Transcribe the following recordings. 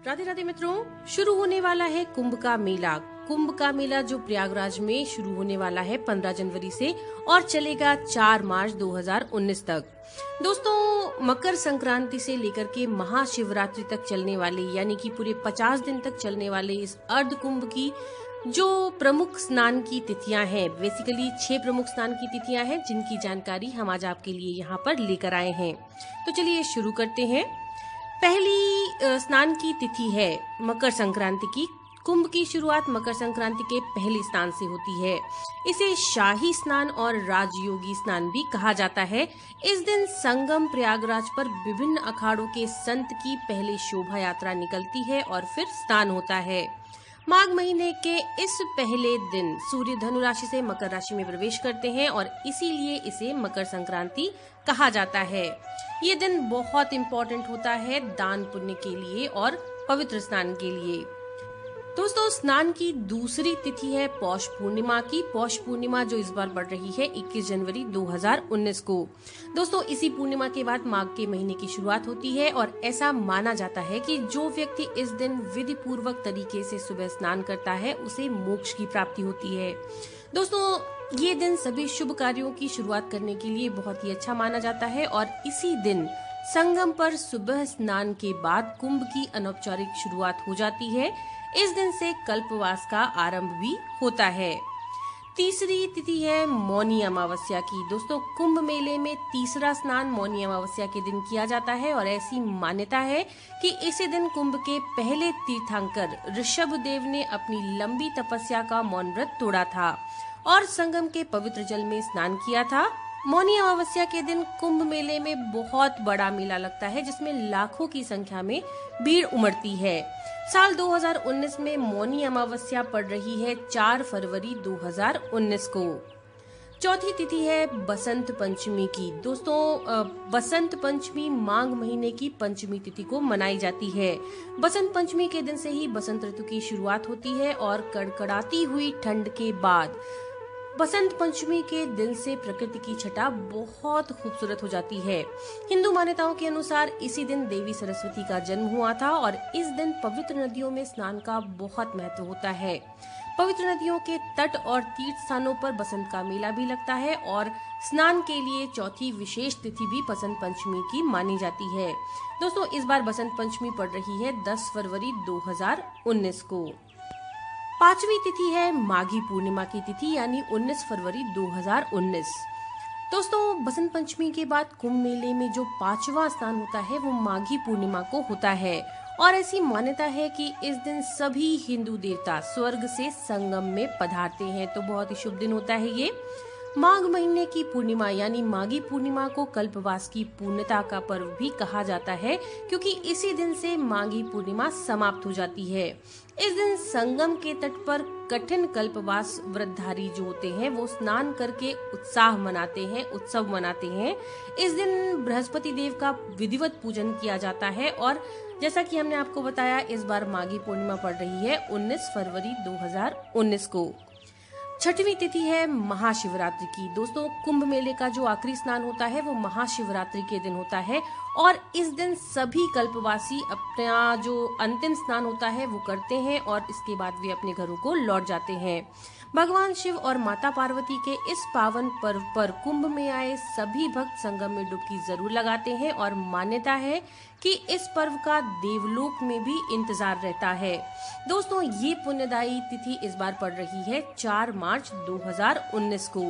राधे राधे मित्रों, शुरू होने वाला है कुंभ का मेला। कुंभ का मेला जो प्रयागराज में शुरू होने वाला है 15 जनवरी से और चलेगा 4 मार्च 2019 तक। दोस्तों, मकर संक्रांति से लेकर के महाशिवरात्रि तक चलने वाले यानी कि पूरे 50 दिन तक चलने वाले इस अर्ध कुंभ की जो प्रमुख स्नान की तिथियां हैं, बेसिकली 6 प्रमुख स्नान की तिथियां हैं जिनकी जानकारी हम आज आपके लिए यहाँ पर लेकर आए हैं। तो चलिए शुरू करते हैं। पहली स्नान की तिथि है मकर संक्रांति की। कुंभ की शुरुआत मकर संक्रांति के पहले स्नान से होती है। इसे शाही स्नान और राजयोगी स्नान भी कहा जाता है। इस दिन संगम प्रयागराज पर विभिन्न अखाड़ों के संत की पहले शोभा यात्रा निकलती है और फिर स्नान होता है। माघ महीने के इस पहले दिन सूर्य धनु राशि से मकर राशि में प्रवेश करते हैं और इसीलिए इसे मकर संक्रांति कहा जाता है। ये दिन बहुत इम्पोर्टेंट होता है दान पुण्य के लिए और पवित्र स्नान के लिए। दोस्तों, स्नान की दूसरी तिथि है पौष पूर्णिमा की। पौष पूर्णिमा जो इस बार बढ़ रही है 21 जनवरी 2019 को। दोस्तों, इसी पूर्णिमा के बाद माघ के महीने की शुरुआत होती है और ऐसा माना जाता है कि जो व्यक्ति इस दिन विधि पूर्वक तरीके से सुबह स्नान करता है उसे मोक्ष की प्राप्ति होती है। दोस्तों, ये दिन सभी शुभ कार्यों की शुरुआत करने के लिए बहुत ही अच्छा माना जाता है और इसी दिन संगम पर सुबह स्नान के बाद कुंभ की अनौपचारिक शुरुआत हो जाती है। इस दिन से कल्पवास का आरंभ भी होता है। तीसरी तिथि है मौनी अमावस्या की। दोस्तों, कुंभ मेले में तीसरा स्नान मौनी अमावस्या के दिन किया जाता है और ऐसी मान्यता है कि इसी दिन कुंभ के पहले तीर्थंकर ऋषभ देव ने अपनी लंबी तपस्या का मौन व्रत तोड़ा था और संगम के पवित्र जल में स्नान किया था। मौनी अमावस्या के दिन कुंभ मेले में बहुत बड़ा मेला लगता है जिसमें लाखों की संख्या में भीड़ उमड़ती है। साल 2019 में मौनी अमावस्या पड़ रही है 4 फरवरी 2019 को। चौथी तिथि है बसंत पंचमी की। दोस्तों, बसंत पंचमी माघ महीने की पंचमी तिथि को मनाई जाती है। बसंत पंचमी के दिन से ही बसंत ऋतु की शुरुआत होती है और कड़कड़ाती हुई ठंड के बाद बसंत पंचमी के दिन से प्रकृति की छटा बहुत खूबसूरत हो जाती है। हिंदू मान्यताओं के अनुसार इसी दिन देवी सरस्वती का जन्म हुआ था और इस दिन पवित्र नदियों में स्नान का बहुत महत्व होता है। पवित्र नदियों के तट और तीर्थ स्थानों पर बसंत का मेला भी लगता है और स्नान के लिए चौथी विशेष तिथि भी बसंत पंचमी की मानी जाती है। दोस्तों, इस बार बसंत पंचमी पड़ रही है 10 फरवरी 2019 को। पांचवी तिथि है माघी पूर्णिमा की तिथि यानी 19 फरवरी 2019। दोस्तों, बसंत पंचमी के बाद कुंभ मेले में जो 5वां स्नान होता है वो माघी पूर्णिमा को होता है और ऐसी मान्यता है कि इस दिन सभी हिंदू देवता स्वर्ग से संगम में पधारते हैं। तो बहुत ही शुभ दिन होता है ये। माघ महीने की पूर्णिमा यानी माघी पूर्णिमा को कल्पवास की पूर्णता का पर्व भी कहा जाता है क्योंकि इसी दिन से माघी पूर्णिमा समाप्त हो जाती है। इस दिन संगम के तट पर कठिन कल्पवास व्रतधारी जो होते हैं वो स्नान करके उत्सव मनाते हैं। इस दिन बृहस्पति देव का विधिवत पूजन किया जाता है और जैसा कि हमने आपको बताया इस बार माघी पूर्णिमा पड़ रही है 19 फरवरी 2019 को। छठवीं तिथि है महाशिवरात्रि की। दोस्तों, कुंभ मेले का जो आखिरी स्नान होता है वो महाशिवरात्रि के दिन होता है और इस दिन सभी कल्पवासी अपना जो अंतिम स्नान होता है वो करते हैं और इसके बाद वे अपने घरों को लौट जाते हैं। भगवान शिव और माता पार्वती के इस पावन पर्व पर कुंभ में आए सभी भक्त संगम में डुबकी जरूर लगाते हैं और मान्यता है कि इस पर्व का देवलोक में भी इंतजार रहता है। दोस्तों, ये पुण्यदायी तिथि इस बार पड़ रही है 4 मार्च 2019 को।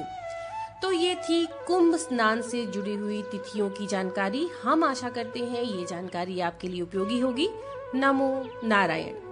तो ये थी कुंभ स्नान से जुड़ी हुई तिथियों की जानकारी। हम आशा करते हैं ये जानकारी आपके लिए उपयोगी होगी। नमो नारायण।